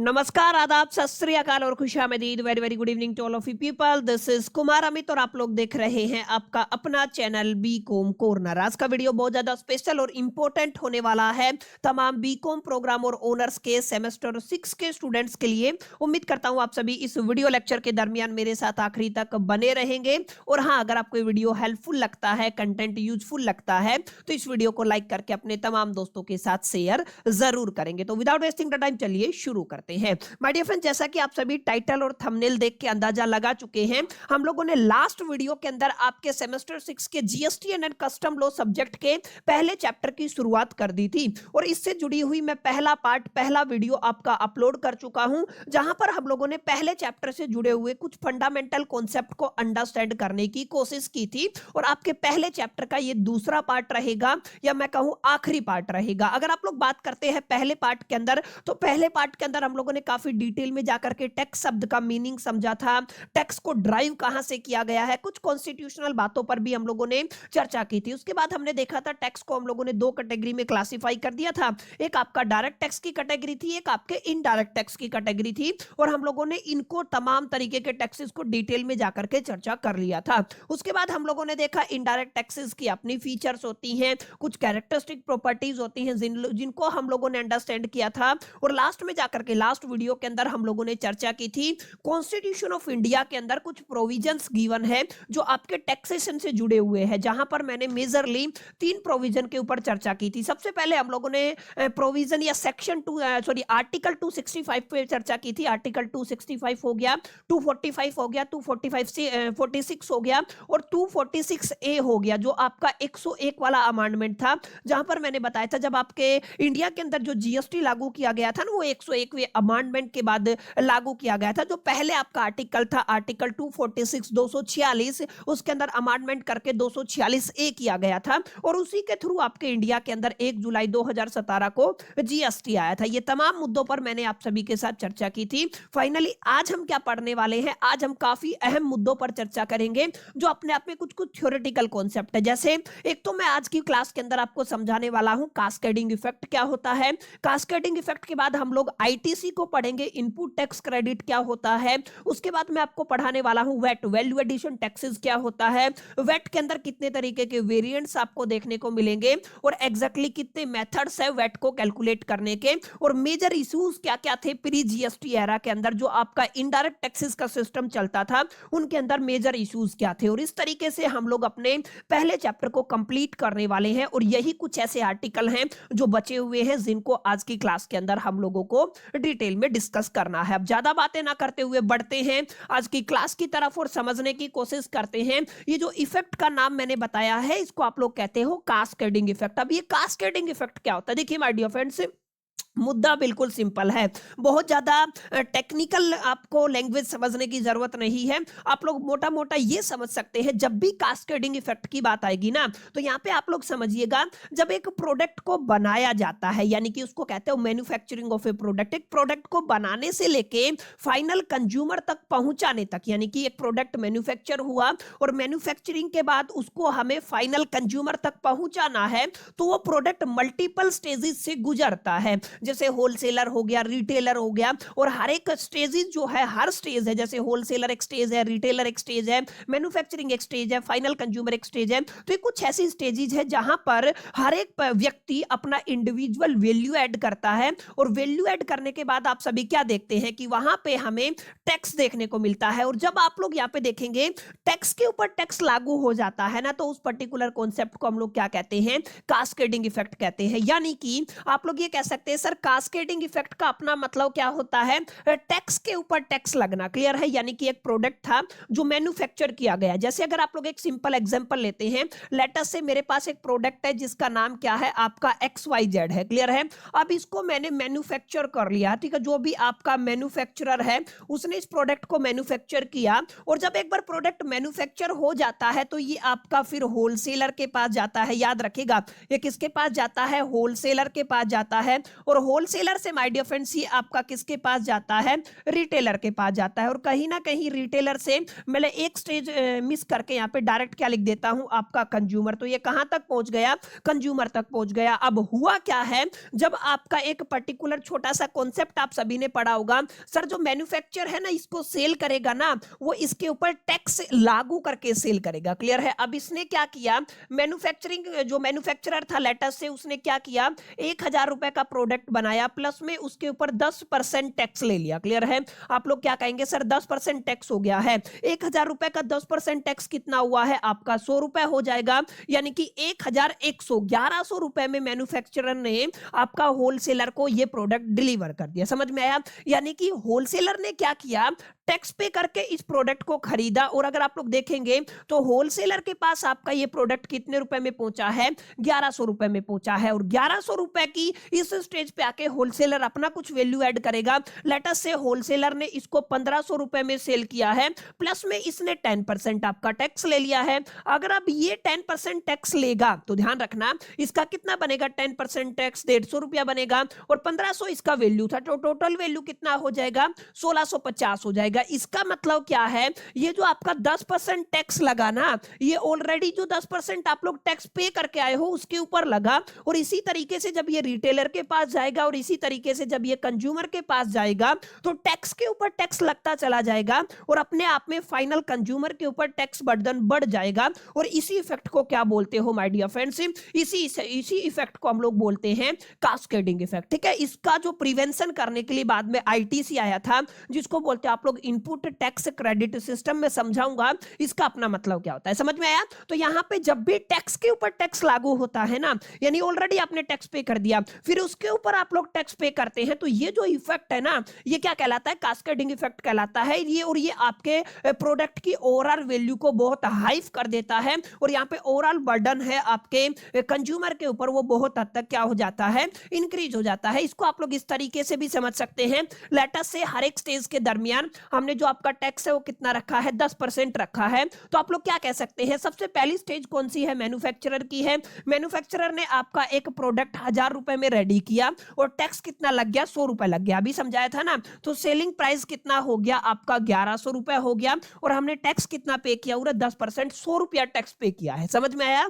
नमस्कार, आदाब, सत श्री अकाल और खुशामदीद। Very very good evening to all of you people. This is Kumar Amit और आप लोग देख रहे हैं आपका अपना चैनल बीकॉम कॉर्नर। आज का वीडियो बहुत ज्यादा स्पेशल और इंपॉर्टेंट होने वाला है तमाम बीकॉम प्रोग्राम और ओनर्स के सेमेस्टर 6 के स्टूडेंट्स के लिए। उम्मीद करता हूं आप सभी इस वीडियो लेक्चर के दरमियान मेरे साथ आखिरी तक बने रहेंगे। और हाँ, अगर आपको ये वीडियो हेल्पफुल लगता है, कंटेंट यूजफुल लगता है, तो इस वीडियो को लाइक करके अपने तमाम दोस्तों के साथ शेयर जरूर करेंगे। तो विदाउट वेस्टिंग द टाइम चलिए शुरू करते हैं। माय डियर फ्रेंड, जैसा कि आप सभी टाइटल और थंबनेल देख के अंदाजा लगा चुके हैं, हम लोगों ने लास्ट वीडियो के अंदर आपके सेमेस्टर 6 के GST and custom law subject के पहले चैप्टर की शुरुआत कर दी थी। और इससे जुड़ी हुई मैं पहला पार्ट, पहला वीडियो आपका अपलोड कर चुका हूं, जहां पर हम लोगों ने पहले चैप्टर से जुड़े हुए कुछ फंडामेंटल कॉन्सेप्ट को अंडरस्टैंड करने की कोशिश की थी। और आपके पहले चैप्टर का ये दूसरा पार्ट रहेगा, या मैं कहूं आखिरी पार्ट रहेगा। अगर आप लोग बात करते हैं पहले पार्ट के अंदर, तो पहले पार्ट के अंदर हम लोगों ने काफी डिटेल में जाकर के टैक्स शब्द का मीनिंग समझा था, टैक्स को ड्राइव कहां से किया गया है, कुछ कॉन्स्टिट्यूशनल बातों पर भी हम लोगों ने चर्चा की थी। उसके बाद हमने देखा था टैक्स को हम लोगों ने दो कैटेगरी में क्लासिफाई कर दिया था। एक आपका डायरेक्ट टैक्स की कैटेगरी थी, एक आपके इनडायरेक्ट टैक्स की कैटेगरी थी। और हम लोगों ने इनको तमाम तरीके के टैक्सेस को डिटेल में जाकर के चर्चा कर लिया था। उसके बाद हम लोगों ने देखा इनडायरेक्ट टैक्सेस की अपनी फीचर्स होती हैं, कुछ कैरेक्टरिस्टिक प्रॉपर्टीज होती हैं जिनको हम लोगों ने अंडरस्टैंड किया था। और लास्ट में जाकर के लास्ट वीडियो के अंदर हम लोगों ने चर्चा की थी कॉन्स्टिट्यूशन ऑफ इंडिया के अंदर कुछ प्रोविजंस गिवन है जो आपके टैक्सेशन से जुड़े हुए हैं, जहां पर मैंने मेजरली 3 प्रोविजन के ऊपर चर्चा की थी। सबसे पहले हम लोगों ने प्रोविजन या सेक्शन 2 आर्टिकल 265 पे चर्चा की थी। आर्टिकल 265 हो गया, 245 हो गया, 246 हो गया और 246 ए हो गया, जो आपका 101 वाला अमेंडमेंट था, जहां पर मैंने बताया था जब आपके इंडिया के अंदर जो जीएसटी लागू किया गया था ना, वो 101वें अमेंडमेंट के बाद लागू किया गया था। जो पहले आपका आर्टिकल था, आर्टिकल 246 246, उसके अंदर अमेंडमेंट करके 246 ए किया गया था। और उसी के थ्रू आपके इंडिया के अंदर 1 जुलाई 2017 को जीएसटी आया था। ये तमाम मुद्दों पर मैंने आप सभी के साथ चर्चा की थी। फाइनली आज हम क्या पढ़ने वाले हैं, आज हम काफी अहम मुद्दों पर चर्चा करेंगे, जो अपने आप में कुछ कुछ थ्योरेटिकल कॉन्सेप्ट है। जैसे एक तो मैं आज की क्लास के अंदर आपको समझाने वाला हूं कास्केडिंग इफेक्ट क्या होता है। कास्केडिंग इफेक्ट के बाद हम लोग आईटीसी को पढ़ेंगे, इनपुट टैक्स क्रेडिट क्या होता है। उसके बाद मैं आपको पढ़ाने वाला हूं वेट, वैल्यू एडिशन टैक्सेस क्या होता है। वेट के अंदर कितने तरीके के वेरिएंट्स आपको देखने को मिलेंगे और एग्जैक्टली कितने मेथड्स है वेट को कैलकुलेट करने के। और मेजर इश्यूज क्या क्या थे प्री जीएसटी एरा के अंदर, जो आपका इनडायरेक्ट टैक्सेस का सिस्टम चलता था, उनके अंदर मेजर इश्यूज क्या थे। और इस तरीके से हम लोग अपने पहले चैप्टर को कंप्लीट करने वाले हैं। और यही कुछ ऐसे आर्टिकल हैं जो बचे हुए हैं, जिनको आज की क्लास के अंदर हम लोगों को डिटेल में डिस्कस करना है। अब ज्यादा बातें ना करते हुए बढ़ते हैं आज की क्लास की तरफ और समझने की कोशिश करते हैं। ये जो इफेक्ट का नाम मैंने बताया है, इसको आप लोग कहते हो कास्केडिंग इफेक्ट। अब ये कास्केडिंग इफेक्ट क्या होता है, देखिए माय डियर फ्रेंड्स, मुद्दा बिल्कुल सिंपल है, बहुत ज्यादा टेक्निकल आपको लैंग्वेज समझने की जरूरत नहीं है। आप लोग मोटा मोटा ये समझ सकते हैं, जब भी कास्केडिंग इफेक्ट की बात आएगी ना, तो यहाँ पे आप लोग समझिएगा, जब एक प्रोडक्ट को बनाया जाता है, यानी कि उसको कहते हो मैन्युफैक्चरिंग ऑफ ए प्रोडक्ट। एक प्रोडक्ट को बनाने से लेके फाइनल कंज्यूमर तक पहुंचाने तक, यानी कि एक प्रोडक्ट मैन्युफैक्चर हुआ और मैन्युफैक्चरिंग के बाद उसको हमें फाइनल कंज्यूमर तक पहुंचाना है, तो वो प्रोडक्ट मल्टीपल स्टेजेस से गुजरता है। जैसे होलसेलर हो गया, रिटेलर हो गया, और हर एक स्टेजेस जो है, हर स्टेज है, जैसे होलसेलर एक स्टेज है, रिटेलर एक स्टेज है, मैन्युफैक्चरिंग एक स्टेज है, फाइनल कंज्यूमर एक स्टेज है। तो ये कुछ ऐसी स्टेजेस है जहां पर हर एक व्यक्ति अपना इंडिविजुअल वैल्यू ऐड करता है। और वैल्यू ऐड करने के बाद आप सभी क्या देखते हैं कि वहां पे हमें टैक्स देखने को मिलता है। और जब आप लोग यहाँ पे देखेंगे टैक्स के ऊपर टैक्स लागू हो जाता है ना, तो उस पर्टिकुलर कॉन्सेप्ट को हम लोग क्या कहते हैं, कास्केडिंग इफेक्ट कहते हैं। यानी कि आप लोग ये कह सकते हैं सर कास्केडिंग इफेक्ट का अपना मतलब क्या होता है, टैक्स के ऊपर टैक्स लगना। क्लियर है, यानी कि एक प्रोडक्ट था जो मैन्युफैक्चर किया गया। जैसे अगर आप लोग एक सिंपल एग्जांपल लेते हैं, लेट अस से मेरे पास एक प्रोडक्ट है जिसका नाम क्या है, आपका XYZ है। क्लियर है, अब इसको मैंने मैन्युफैक्चर कर लिया, ठीक है। जो भी आपका मैन्युफैक्चरर है उसने इस प्रोडक्ट को मैन्युफैक्चर किया, और जब एक बार प्रोडक्ट मैन्युफैक्चर हो जाता है तो ये आपका फिर होलसेलर के पास जाता है। याद रखिएगा, ये किसके पास जाता है, होलसेलर के पास जाता है। और और होलसेलर से माय डियर फ्रेंड्स ये आपका किसके पास जाता है, रिटेलर के पास जाता है। और कहीं ना कहीं रिटेलर से मैंने एक स्टेज मिस करके यहाँ पे डायरेक्ट क्या लिख देता हूं, आपका कंज्यूमर। तो ये कहां तक पहुंच गया, कंज्यूमर तक पहुंच गया। अब हुआ क्या है, जब आपका एक पर्टिकुलर छोटा सा कॉन्सेप्ट आप सभी ने पढ़ा होगा, सर जो मैन्युफैक्चर है ना इसको सेल करेगा ना, वो इसके ऊपर टैक्स लागू करके सेल करेगा। क्लियर है। अब इसने क्या किया, मैन्युफैक्चरिंग जो मैन्युफैक्चरर था लेटेस्ट से, उसने क्या किया, 1,000 रुपए का प्रोडक्ट बनाया, प्लस में उसके ऊपर 10% टैक्स ले लिया। क्लियर है। आप लोग क्या कहेंगे, सर 10% टैक्स हो गया है, 1,000 रुपए का 10% टैक्स कितना हुआ है आपका, 100 रुपए हो जाएगा। यानी कि 1,100 1,100 रुपए में मैन्युफैक्चरर ने आपका होलसेलर को ये प्रोडक्ट डिलीवर कर दिया। समझ में आया। यानी कि होलसेलर ने क्या किया, टैक्स पे करके इस प्रोडक्ट को खरीदा। और अगर आप लोग देखेंगे तो होलसेलर के पास आपका ये प्रोडक्ट कितने रुपए में पहुंचा है, 1,100 रुपए में पहुंचा है। और 1,100 रुपए की इस स्टेज पे आके होलसेलर अपना कुछ वैल्यू ऐड करेगा। लेटर से होलसेलर ने इसको 1,500 रुपए में सेल किया है, प्लस में इसने 10% आपका टैक्स ले लिया है। अगर अब ये 10% टैक्स लेगा तो ध्यान रखना इसका कितना बनेगा, 10% टैक्स 150 रुपया बनेगा, और 1,500 इसका वैल्यू था, तो टोटल वैल्यू कितना हो जाएगा, 1,650 हो जाएगा। इसका मतलब क्या है, ये जो आपका 10% टैक्स लगा ना, ये ऑलरेडी जो 10% आप लोग टैक्स पे करके आए हो उसके ऊपर लगा। और इसी तरीके से जब ये रिटेलर के पास जाएगा और इसी तरीके से जब ये कंज्यूमर के पास जाएगा तो टैक्स के ऊपर टैक्स लगता चला जाएगा और अपने आप में फाइनल कंज्यूमर के ऊपर टैक्स बर्डन बढ़ जाएगा। और इसी इफेक्ट को क्या बोलते हो माय डियर फ्रेंड्स, इसी इफेक्ट को हम लोग बोलते हैं कास्केडिंग इफेक्ट। ठीक है। इसका जो प्रिवेंशन करने के लिए बाद में आईटीसी आया था, जिसको बोलते हैं आप लोग इनपुट टैक्स क्रेडिट सिस्टम, में समझाऊंगा इसका अपना मतलब क्या होता है। समझ में आया। तो यहां पे जब भी टैक्स के ऊपर टैक्स लागू होता है ना, यानी ऑलरेडी आपने टैक्स पे कर दिया, फिर उसके ऊपर आप लोग टैक्स पे करते हैं, तो ये जो इफेक्ट है ना, ये क्या कहलाता है, कास्केडिंग इफेक्ट कहलाता है ये। और ये आपके प्रोडक्ट की ओवरऑल वैल्यू को बहुत हाई कर देता है, और यहाँ पे ओवरऑल बर्डन है आपके कंज्यूमर के ऊपर, वो बहुत हद तक क्या हो जाता है, इंक्रीज हो जाता है। इसको आप लोग इस तरीके से भी समझ सकते हैं। लेटर से हर एक स्टेज के दरमियान हमने जो आपका टैक्स है वो कितना रखा है, 10% रखा है। तो आप लोग क्या कह सकते हैं, सबसे पहली स्टेज कौन सी है, मैन्युफैक्चरर की है। मैन्युफैक्चरर ने आपका एक प्रोडक्ट 1,000 रुपए में रेडी किया और टैक्स कितना लग गया, 100 रुपए लग गया। अभी समझाया था ना। तो सेलिंग प्राइस कितना हो गया आपका, 1,100 रुपए हो गया, और हमने टैक्स कितना पे किया, पूरा 10%, 100 रुपया टैक्स पे किया है। समझ में आया।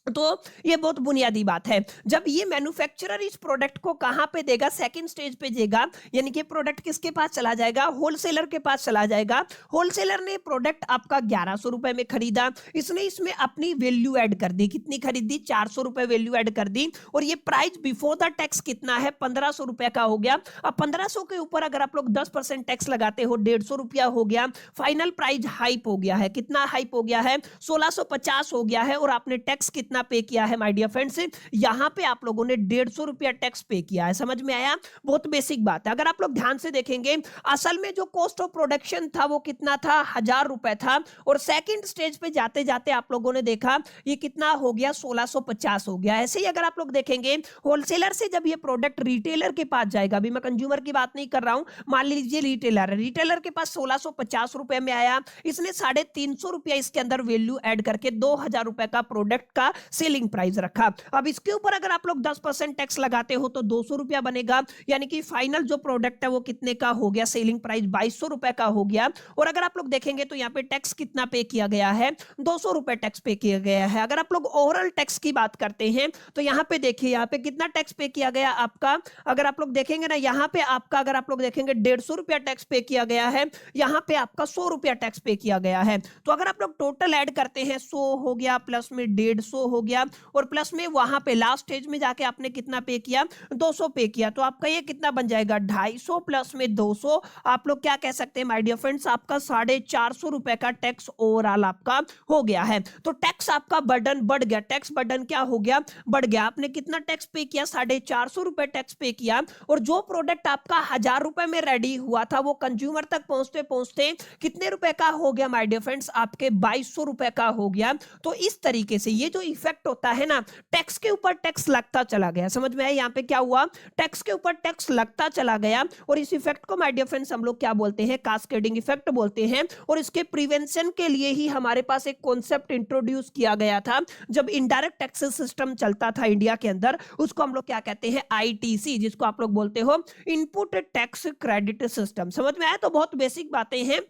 तो ये बहुत बुनियादी बात है। जब ये मैन्युफैक्चरर इस प्रोडक्ट को कहां पे देगा, सेकंड स्टेज पे देगा, यानी कि प्रोडक्ट किसके पास चला जाएगा, होलसेलर के पास चला जाएगा। होलसेलर ने प्रोडक्ट आपका 1,100 रुपए में खरीदा, इसने इसमें अपनी वैल्यू ऐड कर दी। कितनी खरीदी, 400 रुपए वैल्यू ऐड कर दी, और ये प्राइस बिफोर द टैक्स कितना है, 1,500 रुपए का हो गया। अब 1,500 के ऊपर अगर आप लोग 10% टैक्स लगाते हो, 150 रुपया हो गया। फाइनल प्राइस हाइप हो गया है, कितना हाइप हो गया है, 1,650 हो गया है। और आपने टैक्स कितना पे किया है माय डियर फ्रेंड्स, यहां पे आप लोगों ने 150 रुपया टैक्स पे किया है। समझ में आया। बहुत बेसिक बात है। अगर आप लोग ध्यान से देखेंगे, असल में जो कॉस्ट ऑफ प्रोडक्शन था वो कितना था, 1,000 रुपए था, और सेकंड स्टेज पे जाते जाते आप लोगों ने देखा ये कितना हो गया, 1,650 हो गया। ऐसे ही अगर आप लोग देखेंगे, होलसेलर से जब ये प्रोडक्ट रिटेलर के पास जाएगा, अभी मैं कंज्यूमर की बात नहीं कर रहा हूं, मान लीजिए रिटेलर है, रिटेलर के पास 1,650 रुपए में आया, इसने 350 रुपया इसके अंदर वैल्यू ऐड करके 2,000 रुपए का प्रोडक्ट का सेलिंग प्राइस रखा। अब इसके ऊपर अगर आप लोग 10% टैक्स लगाते हो तो 200 रुपया बनेगा, यानी कि फाइनल जो प्रोडक्ट है वो कितने का हो गया, सेलिंग प्राइस 2,200 रुपए का हो गया। और अगर आप लोग देखेंगे तो यहाँ पे टैक्स कितना पे किया गया है, 200 रुपए टैक्स पे किया गया है। अगर आप लोग ओवरऑल टैक्स की बात करते हैं तो यहाँ पे देखिए, यहाँ पे कितना टैक्स पे किया गया आपका, अगर आप लोग देखेंगे ना, यहाँ पे आपका अगर आप लोग देखेंगे 150 रुपया टैक्स पे किया गया है, यहाँ पे आपका 100 रुपया टैक्स पे किया गया है। तो अगर आप लोग टोटल ऐड करते हैं, 100 हो गया, प्लस में 150 हो गया, और प्लस में वहां पे लास्ट स्टेज में जाके आपने कितना पे किया, 200 पे किया। तो आपका ये कितना बन जाएगा, 250 प्लस में 200, आप लोग क्या कह सकते हैं माय डियर फ्रेंड्स, आपका 450 रुपए का टैक्स ओवरऑल आपका हो गया है। तो टैक्स आपका बर्डन बढ़ गया। टैक्स बर्डन क्या हो गया, बढ़ गया। आपने कितना टैक्स पे किया, 450 रुपए टैक्स पे किया, और जो प्रोडक्ट आपका 1,000 रुपए में रेडी हुआ था वो कंज्यूमर तक पहुंचते पहुंचते कितने रुपए का हो गया माय डियर फ्रेंड्स, आपके 2,200 रुपए का हो गया। तो इस तरीके से ये जो इफेक्ट होता है ना, टैक्स के ऊपर टैक्स लगता चला गया। समझ में आया यहाँ पे क्या हुआ, टैक्स के ऊपर टैक्स लगता चला गया, और इस इफेक्ट को माय डियर फ्रेंड्स हम लोग क्या बोलते हैं, कास्केडिंग इफेक्ट बोलते हैं। और इसके प्रिवेंशन के लिए ही हमारे पास एक कॉन्सेप्ट इंट्रोड्यूस किया गया था जब इनडायरेक्ट टैक्सेस सिस्टम चलता था इंडिया के अंदर, उसको हम लोग क्या कहते हैं, आईटीसी, जिसको आप लोग बोलते हो इनपुट टैक्स क्रेडिट सिस्टम। समझ में आया, तो बहुत बेसिक बातें हैं,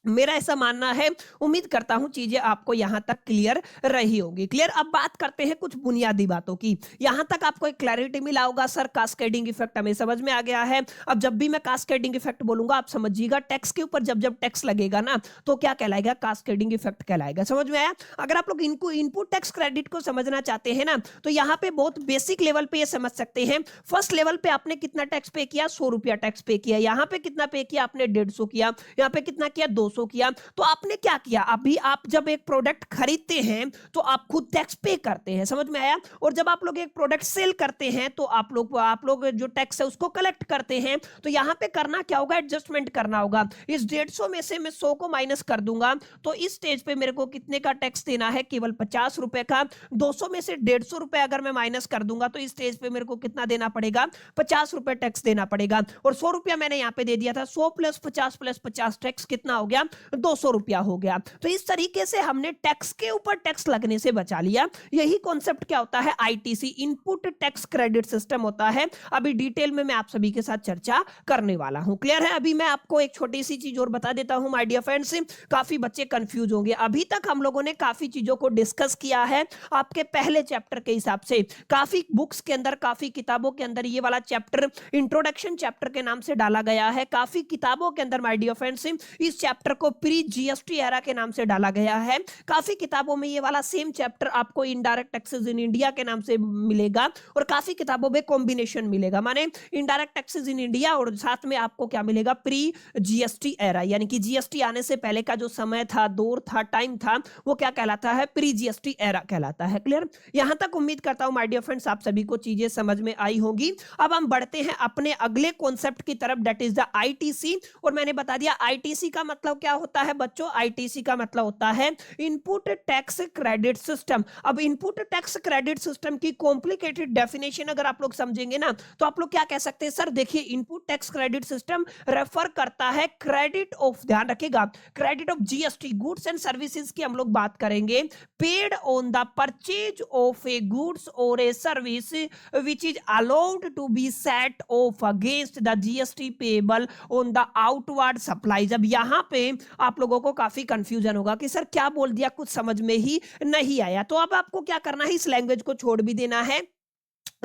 मेरा ऐसा मानना है। उम्मीद करता हूं चीजें आपको यहां तक क्लियर रही होगी। क्लियर, अब बात करते हैं कुछ बुनियादी बातों की। यहां तक आपको एक क्लैरिटी मिला होगा, सर कास्केडिंग इफेक्ट हमें समझ में आ गया है। अब जब भी मैं कास्केडिंग इफेक्ट बोलूंगा आप समझिएगा, टैक्स के ऊपर जब जब टैक्स लगेगा ना तो क्या कहलाएगा, कास्केडिंग इफेक्ट कहलाएगा। समझ में आया। अगर आप लोग इनको इनपुट टैक्स क्रेडिट को समझना चाहते हैं ना, तो यहाँ पे बहुत बेसिक लेवल पे ये समझ सकते हैं। फर्स्ट लेवल पे आपने कितना टैक्स पे किया, 100 रुपया टैक्स पे किया। यहाँ पे कितना पे किया आपने, 150 किया। यहाँ पे कितना किया, 200 किया। तो आपने क्या किया, अभी आप जब एक प्रोडक्ट खरीदते हैं तो आप खुद टैक्स पे करते हैं। समझ में आया। और जब आप लोग एक प्रोडक्ट सेल करते हैं तो आप लोग जो टैक्स है उसको कलेक्ट करते हैं। तो यहां पे करना क्या होगा, एडजस्टमेंट करना होगा। इस 150 में से मैं 100 को माइनस कर दूंगा, तो इस स्टेज पे मेरे को कितने का टैक्स देना है, केवल 50 रुपए का। 200 में से 150 रुपए अगर मैं माइनस कर दूंगा तो इस स्टेज पे मेरे को कितना देना पड़ेगा, 50 रुपए टैक्स देना पड़ेगा। और 100 रुपया मैंने यहाँ पे दे दिया था, 100 प्लस 50 टैक्स कितना हो गया, 200 रुपया हो गया। तो इस तरीके से हमने टैक्स के ऊपर टैक्स लगने से बचा लिया। यही कॉन्सेप्ट क्या होता है, ITC, input tax credit system होता है। अभी डिटेल में मैं आप सभी के साथ चर्चा करने वाला हूं। क्लियर है। अभी मैं आपको एक छोटी सी चीज और बता देता हूं माय डियर फ्रेंड्स, काफी बच्चे कंफ्यूज होंगे। अभी तक हम लोगों ने काफी चीजों को डिस्कस किया है आपके पहले चैप्टर के हिसाब से। काफी बुक्स के अंदर, काफी किताबों के अंदर ये वाला चैप्टर इंट्रोडक्शन चैप्टर के नाम से डाला गया है। काफी किताबों के अंदर माय डियर फ्रेंड्स इस चैप्टर को प्री जीएसटी एरा के नाम से डाला गया है। काफी किताबों में ये वाला सेम चैप्टर आपको इनडायरेक्ट टैक्सेस इन इंडिया के नाम से मिलेगा, और काफी किताबों में कॉम्बिनेशन मिलेगा, माने इनडायरेक्ट टैक्सेस इन इंडिया और साथ में आपको क्या मिलेगा, प्री जीएसटी एरा, यानी कि जीएसटी आने से पहले का जो समय था, दौर था, टाइम था, वो क्या कहलाता है, प्री जीएसटी एरा कहलाता है। क्लियर। यहां तक उम्मीद करता हूं माय डियर फ्रेंड्स आप सभी को चीजें समझ में आई होंगी। अब हम बढ़ते हैं अपने अगले कॉन्सेप्ट की तरफ, दैट इज द आईटीसी। और मैंने बता दिया आईटीसी का मतलब क्या होता है बच्चों, आईटीसी का मतलब होता है इनपुट टैक्स क्रेडिट सिस्टम। अब इनपुट टैक्स क्रेडिट सिस्टम की कॉम्प्लिकेटेड डेफिनेशन अगर आप लोग समझेंगे ना, तो आप लोग क्या कह सकते हैं, सर देखिए input tax credit system refer करता है क्रेडिट ऑफ, ध्यान रखिएगा, credit of GST, goods and services की हम लोग बात करेंगे, paid on the purchase of a goods और a service which is allowed to be set off against the GST payable on the outward supplies। अब यहां पे आप लोगों को काफी कंफ्यूजन होगा कि सर क्या बोल दिया, कुछ समझ में ही नहीं आया। तो अब आपको क्या करना है, इस लैंग्वेज को छोड़ भी देना है।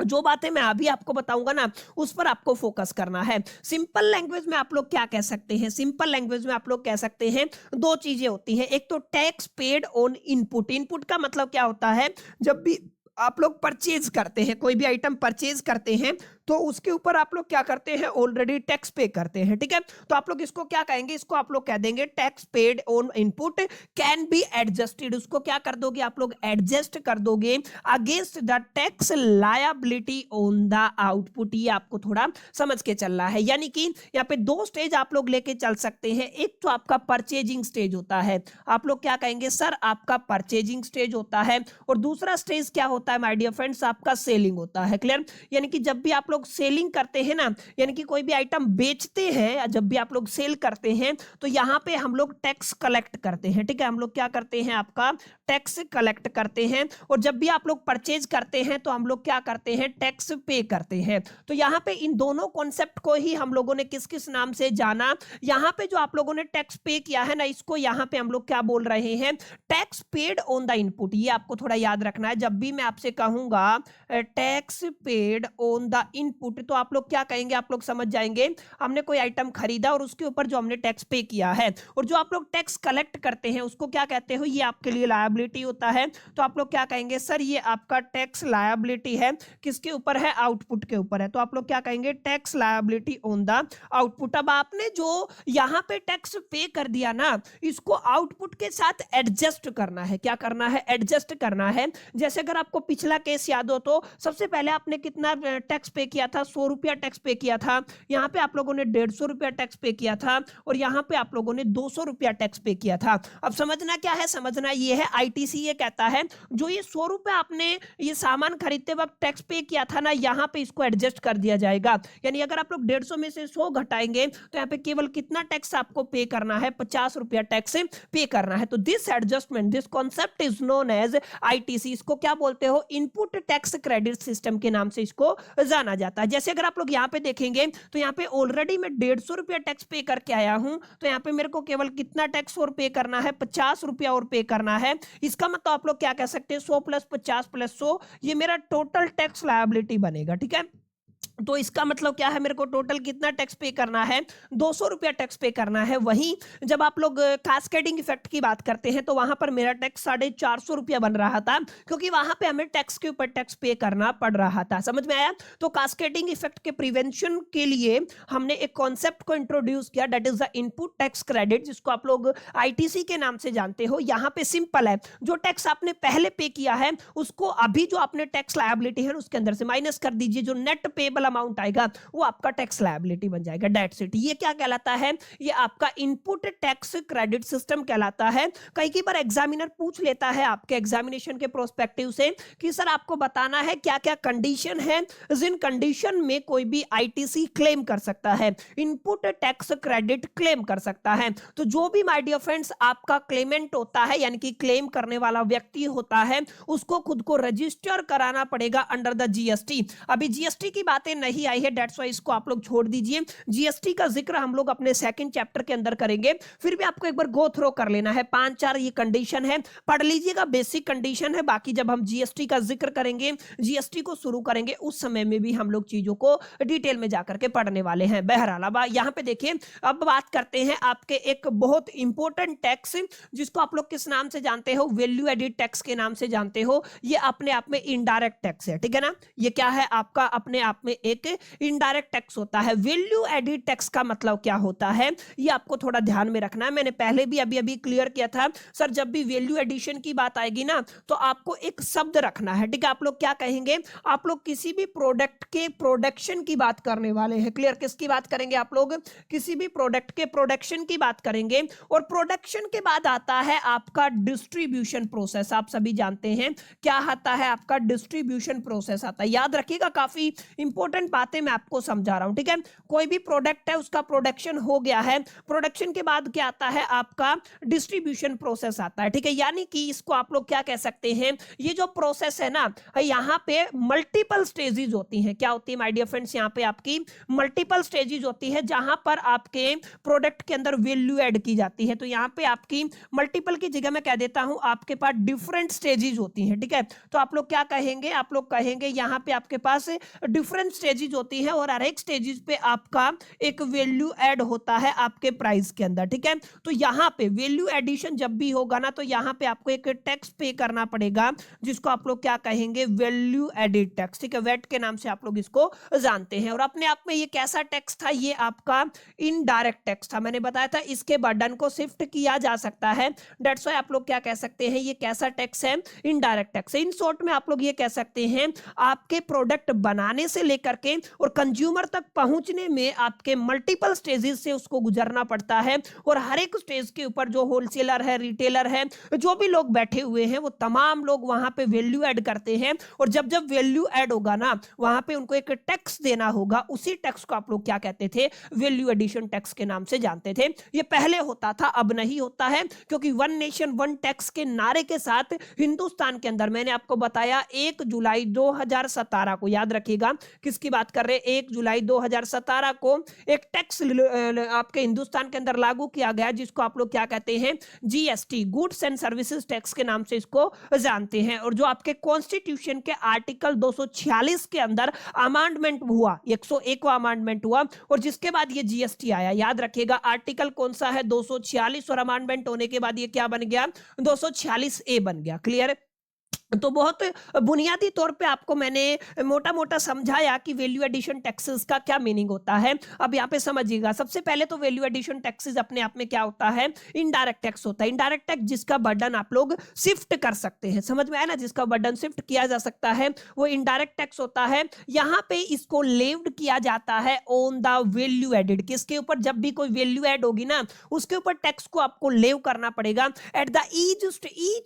जो बातें मैं अभी आपको बताऊंगा ना उस पर आपको फोकस करना है। सिंपल लैंग्वेज में आप लोग क्या कह सकते हैं, सिंपल लैंग्वेज में आप लोग कह सकते हैं दो चीजें होती हैं। एक तो tax paid on input. Input का मतलब क्या होता है, जब भी आप लोग परचेज करते हैं, कोई भी आइटम परचेज करते हैं तो उसके ऊपर आप लोग क्या करते हैं, ऑलरेडी टैक्स पे करते हैं। ठीक है, तो आप लोग इसको क्या कहेंगे, इसको आप लोग कह देंगे tax paid on input can be adjusted. उसको क्या कर दोगे आप लोग, एडजस्ट कर दोगे against the tax liability on the output. ये आपको थोड़ा समझ के चलना है। यानी कि यहाँ पे दो स्टेज आप लोग लेके चल सकते हैं। एक तो आपका परचेजिंग स्टेज होता है, आप लोग क्या कहेंगे, सर आपका परचेजिंग स्टेज होता है। और दूसरा स्टेज क्या होता है माय डियर फ्रेंड्स, आपका सेलिंग होता है। क्लियर। यानी कि जब भी आप लोग सेलिंग करते हैं ना, यानी कि कोई भी आइटम बेचते हैं, जब भी आप लोग सेल करते हैं तो यहां पे हम लोग टैक्स कलेक्ट करते हैं। ठीक है, हम लोग क्या करते हैं, आपका टैक्स कलेक्ट करते हैं। और जब भी आप लोग परचेज करते हैं तो हम लोग क्या करते हैं, टैक्स पे करते हैं। तो यहां पे इन दोनों कॉन्सेप्ट को ही हम लोगों ने किस किस नाम से जाना। यहां पे जो आप लोगों ने टैक्स पे किया है ना, इसको यहां पे हम लोग क्या बोल रहे हैं, tax paid on the input. ये आपको थोड़ा याद रखना है। जब भी मैं आपसे कहूंगा tax paid on the input, तो आप लोग क्या कहेंगे, आप लोग समझ जाएंगे हमने कोई आइटम खरीदा और उसके ऊपर जो हमने टैक्स पे किया है। और जो आप लोग टैक्स कलेक्ट करते हैं उसको क्या कहते हो, ये आपके लिए लायबिलिटी होता है। तो आप लोग क्या कहेंगे, सर ये आपका टैक्स लायबिलिटी है, किसके ऊपर है, आउटपुट के ऊपर है। तो आप लोग क्या कहेंगे, tax liability on the output. अब आपने जो यहां पे टैक्स पे कर दिया ना, इसको आउटपुट के साथ एडजस्ट करना है। क्या करना है, एडजस्ट करना है। जैसे अगर आपको पिछला केस याद हो तो सबसे पहले आपने कितना टैक्स पे किया था, 100 रुपया टैक्स पे किया था, यहाँ पे आप लोगों ने 150 रुपया टैक्स पे किया था, और यहाँ पे आप लोगों ने 200 रुपया टैक्स पे किया था। अब समझना क्या है, समझना ये है, आईटीसी ये कहता है जो ये 100 रुपया आपने ये सामान खरीदते वक्त टैक्स पे किया था ना, यहाँ पे इसको एडजस्ट कर दिया जाएगा। यानी अगर आप लोग 150 में से 100 घटाएंगे तो यहाँ पे केवल कितना टैक्स आपको पे करना है, 50 रुपया टैक्स पे करना है। तो this adjustment, this concept is known as ITC. इसको क्या बोलते हो, इनपुट टैक्स क्रेडिट सिस्टम के नाम से इसको जाना जाता है। जैसे अगर आप लोग यहाँ पे देखेंगे तो यहाँ पे ऑलरेडी मैं 150 रुपया टैक्स पे करके आया हूं, तो यहाँ पे मेरे को केवल कितना टैक्स और पे करना है, 50 रुपया और पे करना है। इसका मतलब आप लोग क्या कह सकते हैं, 100 + 50 + 100, ये मेरा टोटल टैक्स लायबिलिटी बनेगा। ठीक है, तो इसका मतलब क्या है, मेरे को टोटल कितना टैक्स पे करना है, 200 रुपया टैक्स पे करना है। वहीं जब आप लोग कास्केडिंग इफेक्ट की बात करते हैं तो वहां पर मेरा टैक्स 450 रुपया बन रहा था, क्योंकि वहां पे हमें टैक्स के ऊपर टैक्स पे करना पड़ रहा था। समझ में आया? तो कास्केडिंग इफेक्ट के प्रिवेंशन के लिए हमने एक कॉन्सेप्ट को इंट्रोड्यूस किया, that is the input tax credit, जिसको आप लोग आईटीसी के नाम से जानते हो। यहाँ पे सिंपल है, जो टैक्स आपने पहले पे किया है उसको अभी जो आपने टैक्स लायबिलिटी है उसके अंदर से माइनस कर दीजिए, जो नेट पेबल अमाउंट आएगा वो आपका टैक्स लायबिलिटी बन जाएगा। That's it. ये क्या कहलाता है, ये आपका इनपुट टैक्स क्रेडिट सिस्टम कहलाता है। कई बार एग्जामिनर पूछ लेता है आपके एग्जामिनेशन के प्रोस्पेक्टिव से कि सर आपको बताना है क्या क्या कंडीशन है जिन कंडीशन में कोई भी आईटीसी क्लेम कर सकता है, इनपुट टैक्स क्रेडिट क्लेम कर सकता है। तो जो भी माय डियर फ्रेंड्स आपका क्लेमेंट होता है, यानी कि क्लेम करने वाला व्यक्ति होता है, उसको खुद को रजिस्टर कराना पड़ेगा अंडर द जीएसटी। अभी जीएसटी की बातें नहीं आई है, दैट्स व्हाई इसको आप लोग छोड़ दीजिए। जीएसटी का जिक्र हम लोग अपने सेकंड चैप्टर के अंदर करेंगे। फिर भी आपको एक बार गो थ्रो कर लेना है, 5-4 ये कंडीशन है, पढ़ लीजिएगा, बेसिक कंडीशन है। बाकी जब हम जीएसटी का जिक्र करेंगे, जीएसटी को शुरू करेंगे, उस समय में भी हम लोग चीजों को डिटेल में जाकर के पढ़ने वाले हैं। बहरहाल अब यहाँ पे देखिए, अब बात करते हैं आपके एक बहुत इंपॉर्टेंट टैक्स, जिसको आप लोग किस नाम से जानते हो, वैल्यू एडिड टैक्स के नाम से जानते हो। ये अपने आप में इनडायरेक्ट टैक्स है, ठीक है ना। ये क्या है, आपका अपने आप में एक इनडायरेक्ट टैक्स होता है। वैल्यू एडिड टैक्स का मतलब क्या होता है, ये आपको थोड़ा ध्यान में रखना है। मैंने पहले भी अभी क्लियर किया था, सर जब भी वैल्यू एडिशन की बात आएगी ना, तो आपको एक शब्द रखना है, ठीक है। आप लोग क्या कहेंगे, आप लोग किसी भी प्रोडक्ट के प्रोडक्शन की बात करने वाले हैं। क्लियर? किसकी बात करेंगे आप लोग, किसी भी प्रोडक्ट के प्रोडक्शन की बात करेंगे। और प्रोडक्शन के बाद आता है आपका डिस्ट्रीब्यूशन प्रोसेस। आप सभी जानते हैं क्या आता है, आपका डिस्ट्रीब्यूशन प्रोसेस आता है। याद रखिएगा, काफी इंपॉर्टेंट बातें मैं आपको समझा रहा हूं, ठीक है। कोई भी प्रोडक्ट है, उसका प्रोडक्शन हो गया है, प्रोडक्शन के बाद क्या आता है, आपका डिस्ट्रीब्यूशन प्रोसेस आता है, ठीक है। यानी कि इसको आप लोग क्या कह सकते हैं, ये जो प्रोसेस है ना, यहाँ पे मल्टीपल स्टेजेस होती हैं। क्या होती है माय डियर फ्रेंड्स, यहाँ पे आपकी मल्टीपल स्टेजेस होती है, जहां पर आपके प्रोडक्ट के अंदर वैल्यू ऐड की जाती है। तो यहाँ पे आपकी मल्टीपल की जगह मैं कह देता हूं, आपके पास डिफरेंट स्टेजेस होती हैं, ठीक है। तो आप लोग क्या कहेंगे, आप लोग कहेंगे यहाँ पे आपके पास डिफरेंट स्टेजेस होती है, और हर एक स्टेजेस पे आपका एक वैल्यू ऐड होता है आपके प्राइस के अंदर, ठीक है। तो यहाँ पे वैल्यू एडिशन जब भी होगा ना, तो यहाँ पे आपको एक टैक्स पे करना पड़ेगा, जिसको आप लोग क्या कहेंगे, वैल्यू एडिड टैक्स, ठीक है। वैट के नाम से आप लोग इसको जानते हैं। और अपने आप में ये कैसा टैक्स था, ये आपका इनडायरेक्ट टैक्स था। मैंने बताया था इसके बर्डन को शिफ्ट किया जा सकता है, दैट्स व्हाई आप लोग क्या कह सकते हैं, ये कैसा टैक्स है, इनडायरेक्ट टैक्स। इन शॉर्ट में आप लोग ये कह सकते हैं, आपके प्रोडक्ट बनाने से लेकर के और कंज्यूमर तक पहुंचने में आपके मल्टीपल स्टेजेस से उसको गुजरना पड़ता है। और हर एक स्टेज के ऊपर जो होलसेलर है, रिटेलर है, जो भी लोग बैठे हुए हैं, वो तमाम लोग वहां पे वैल्यू ऐड करते हैं। और जब जब वैल्यू ऐड होगा ना, वहां पे उनको एक टैक्स देना होगा। उसी टैक्स को आप लोग क्या कहते थे, वैल्यू एडिशन टैक्स के नाम से जानते थे। ये पहले होता था, अब नहीं होता है, क्योंकि वन नेशन वन टैक्स के नारे के साथ हिंदुस्तान के अंदर, मैंने आपको बताया 1 जुलाई 2017 को, याद रखिएगा किसकी बात कर रहे हैं, 1 जुलाई 2017 को एक टैक्स आपके हिंदुस्तान के अंदर लागू किया गया, जिसको आप लोग क्या कहते हैं, GST, goods and services tax के नाम से इसको जानते हैं। और जो आपके कॉन्स्टिट्यूशन के आर्टिकल 246 के अंदर अमेंडमेंट हुआ, 101वां अमेंडमेंट हुआ, और जिसके बाद ये जीएसटी आया। याद रखिएगा आर्टिकल कौन सा है, 246, और अमेंडमेंट होने के बाद ये क्या बन गया, 246A बन गया। क्लियर? तो बहुत बुनियादी तौर पे आपको मैंने मोटा-मोटा समझाया कि वैल्यू एडिशन टैक्सेस का क्या मीनिंग होता है। अब यहाँ पे समझिएगा, सबसे पहले तो वैल्यू एडिशन टैक्सेस अपने आप में क्या होता है, इनडायरेक्ट टैक्स होता है। इनडायरेक्ट टैक्स जिसका बर्डन आप लोग शिफ्ट कर सकते हैं, समझ में आया ना, जिसका बर्डन शिफ्ट किया जा सकता है वो इनडायरेक्ट टैक्स होता है। यहाँ पे इसको लेव्ड किया जाता है ऑन द वैल्यू एडेड, किसके ऊपर, जब भी कोई वैल्यू एड होगी ना उसके ऊपर टैक्स को आपको लेव करना पड़ेगा एट द ईच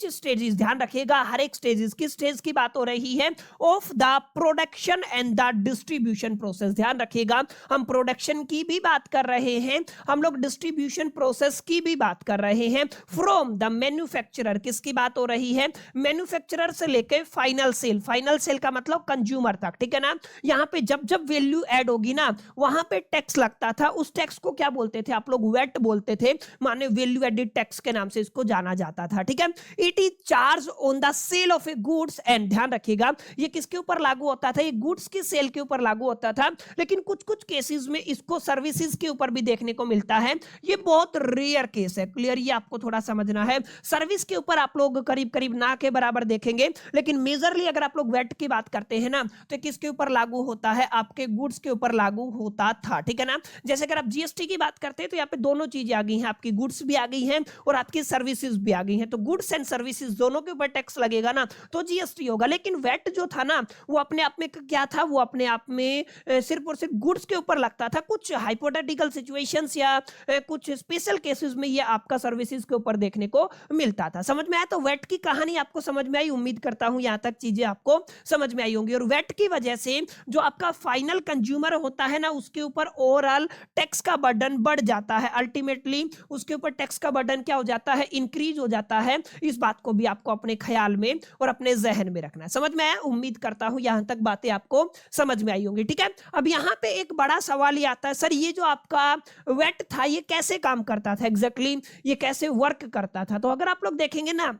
स्टेजेस। ध्यान रखिएगा, हर एक स्टेजेस, किस स्टेज की बात हो रही है, of the production and the distribution process. ध्यान रखिएगा, हम प्रोडक्शन की भी बात कर रहे हैं, हम लोग डिस्ट्रीब्यूशन प्रोसेस की भी बात कर रहे हैं। फ्रॉम द मैन्युफैक्चरर, किसकी बात हो रही है, मैन्युफैक्चरर से लेके फाइनल सेल, फाइनल सेल का मतलब कंज्यूमर तक, ठीक है ना। यहां पे जब जब वैल्यू ऐड होगी ना वहां पे टैक्स लगता था, उस टैक्स को क्या बोलते थे आप लोग, वेट बोलते थे, माने वैल्यू एडेड टैक्स के नाम से इसको जाना जाता था, ठीक है। It is charge on the sale of a goods and, ध्यान रखिएगा ये किसके ऊपर लागू होता था, ये गुड्स की सेल के ऊपर लागू होता था, लेकिन कुछ कुछ केसेस में इसको सर्विसेज के ऊपर भी देखने को मिलता है। ये बहुत रेयर केस है, क्लियर, ये आपको थोड़ा समझना है। सर्विस के ऊपर आप लोग करीब करीब ना के बराबर देखेंगे, लेकिन मेजरली अगर आप लोग वेट की बात करते हैं ना तो किसके ऊपर लागू होता है, आपके गुड्स के ऊपर लागू होता था, ठीक है ना। जैसे अगर आप जीएसटी की बात करते हैं तो यहाँ पे दोनों चीजें आ गई हैं, आपकी गुड्स भी आ गई हैं और आपकी सर्विसेज भी आ गई हैं, तो गुड्स एंड सर्विसेज दोनों के ऊपर टैक्स लगेगा ना तो जीएसटी होगा। लेकिन वेट जो था ना वो अपने आप में क्या था, वो अपने आप में सिर्फ और सिर्फ गुड्स के ऊपर लगता था। कुछ हाइपोथेटिकल सिचुएशंस या कुछ स्पेशल केसेस में ये आपका सर्विसेज के ऊपर देखने को मिलता था। समझ में आया, तो वेट की कहानी आपको समझ में आई, उम्मीद करता हूं यहां तक चीजें आपको समझ में आई होंगी। और वेट की वजह से जो आपका फाइनल कंज्यूमर होता है ना उसके ऊपर ओवरऑल टैक्स का बर्डन बढ़ जाता है, अल्टीमेटली उसके ऊपर टैक्स का बर्डन क्या हो जाता है, इंक्रीज हो जाता है। इस बात को भी आपको अपने ख्याल में और अपने जहन में रखना है। समझ में आया, उम्मीद करता हूं यहां तक बातें आपको समझ में आई होंगी, ठीक है। अब यहां पे एक बड़ा सवाल ये आता है, सर ये जो आपका वेट था ये कैसे काम करता था, एग्जैक्टली ये कैसे वर्क करता था। तो अगर आप लोग देखेंगे ना,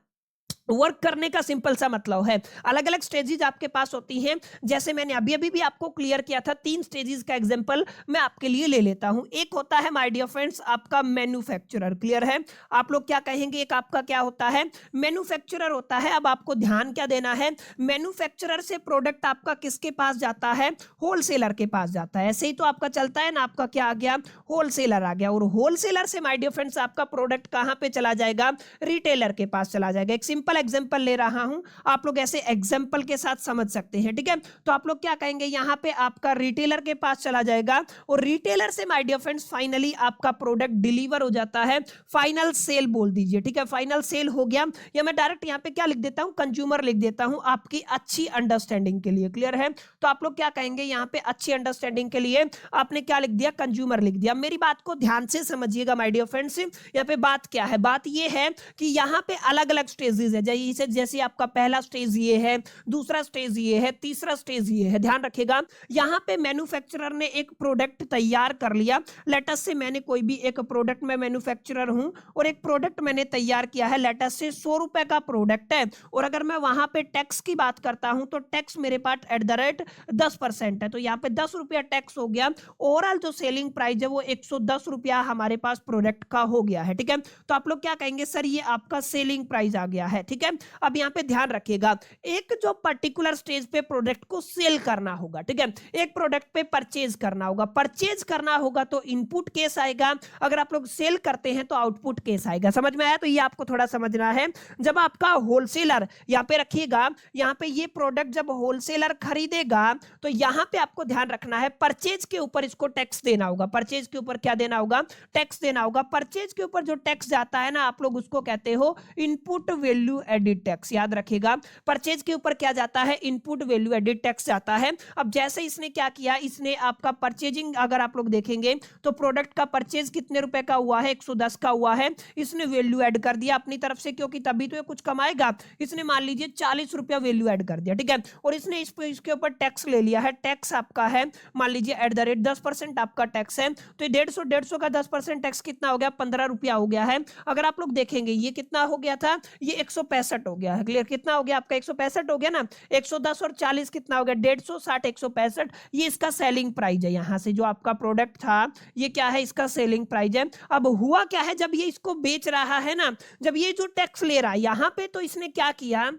वर्क करने का सिंपल सा मतलब है, अलग अलग स्टेजेस आपके पास होती हैं, जैसे मैंने अभी अभी भी आपको क्लियर किया था, 3 स्टेजेस का एग्जांपल मैं आपके लिए ले लेता हूं। एक होता है माय डियर फ्रेंड्स आपका मैन्युफैक्चरर, क्लियर है, आप लोग क्या कहेंगे, एक आपका क्या होता है, मैन्युफैक्चरर होता है। अब आपको ध्यान क्या देना है, मैन्युफैक्चरर से प्रोडक्ट आपका किसके पास जाता है, होलसेलर के पास जाता है। ऐसे ही तो आपका चलता है ना, आपका क्या आ गया, होलसेलर आ गया, और होलसेलर से माय डियर फ्रेंड्स आपका प्रोडक्ट कहां पे चला जाएगा, रिटेलर के पास चला जाएगा। एक सिंपल एग्जांपल ले रहा हूं, आप लोग ऐसे एग्जांपल के साथ समझ सकते हैं, ठीक है। तो आप लोग क्या कहेंगे, यहां पे आपका रिटेलर के पास चला जाएगा और रिटेलर से माय डियर फ्रेंड्स फाइनली आपका प्रोडक्ट डिलीवर हो जाता है, फाइनल सेल बोल दीजिए, ठीक है, फाइनल सेल हो गया। या मैं डायरेक्ट यहां पे क्या लिख देता हूं, कंज्यूमर लिख देता हूं आपकी अच्छी अंडरस्टैंडिंग के लिए, क्लियर है। तो आप लोग क्या कहेंगे, यहां पे अच्छी अंडरस्टैंडिंग के लिए आपने क्या लिख दिया, कंज्यूमर लिख दिया। मेरी बात को ध्यान से समझिएगा माय डियर फ्रेंड्स, यहां पे बात क्या है, बात ये है कि यहां पे अलग अलग स्टेजेस है, जैसे आपका पहला स्टेज ये है, दूसरा स्टेज ये है, तीसरा स्टेज ये है। ध्यान रखिएगा, यहां पे मैन्युफैक्चरर ने एक प्रोडक्ट तैयार कर लिया, लेट अस से मैंने कोई भी एक प्रोडक्ट में मैन्युफैक्चरर हूं और एक प्रोडक्ट मैंने तैयार किया है, लेट अस से 100 रुपए का प्रोडक्ट है, और अगर मैं वहां पे टैक्स की बात करता हूं तो टैक्स मेरे पास एट द रेट 10% है, तो यहां पे 10 रुपया टैक्स हो गया। ओवरऑल जो सेलिंग प्राइस है वो 110 रुपया हमारे पास प्रोडक्ट का हो गया है, ठीक है। तो आप लोग क्या कहेंगे, सर ये आपका सेलिंग प्राइस आ गया है, ठीक है। अब यहां पे ध्यान रखिएगा, एक जो पर्टिकुलर स्टेज पे प्रोडक्ट को सेल करना होगा, ठीक है, एक प्रोडक्ट पे परचेज करना होगा, परचेज करना होगा तो इनपुट केस आएगा, अगर आप लोग सेल करते हैं तो आउटपुट केस आएगा। समझ में आया, तो ये आपको थोड़ा समझना है। जब आपका होलसेलर, यहां पे रखिएगा, यहां पे ये प्रोडक्ट जब होलसेलर खरीदेगा तो यहां पे आपको ध्यान रखना है, परचेज के ऊपर इसको टैक्स देना होगा, परचेज के ऊपर क्या देना होगा, टैक्स देना होगा। परचेज के ऊपर जो टैक्स जाता है ना, आप लोग उसको कहते हो इनपुट वैल्यू एडिड टैक्स, याद रखिएगा, परचेज के ऊपर क्या जाता है, इनपुट वैल्यू एडिड टैक्स जाता है। अब जैसे इसने क्या किया, इसने आपका परचेजिंग अगर आप लोग देखेंगे तो प्रोडक्ट का परचेज कितने रुपए का हुआ है, 110 का हुआ है, इसने वैल्यू ऐड कर दिया अपनी तरफ से, क्योंकि तभी तो ये कुछ कमाएगा, इसने मान लीजिए 40 रुपया वैल्यू ऐड कर दिया, ठीक है, और इसने इसके ऊपर टैक्स ले लिया है, टैक्स आपका है मान लीजिए एट द रेट 10% आपका टैक्स है, तो 150 का 10% टैक्स कितना हो गया, 15 रुपया हो गया है। अगर आप लोग देखेंगे ये कितना हो गया था, ये 165 हो गया है, क्लियर, कितना हो गया आपका, 165 हो गया ना, 110 और 40 कितना हो गया, 150, 165, ये इसका सेलिंग प्राइस है। यहां से जो आपका प्रोडक्ट था ये क्या है, इसका सेलिंग प्राइस है। अब हुआ क्या है, जब ये इसको बेच रहा है ना, जब ये जो टैक्स ले रहा है यहां पे, तो इसने क्या किया,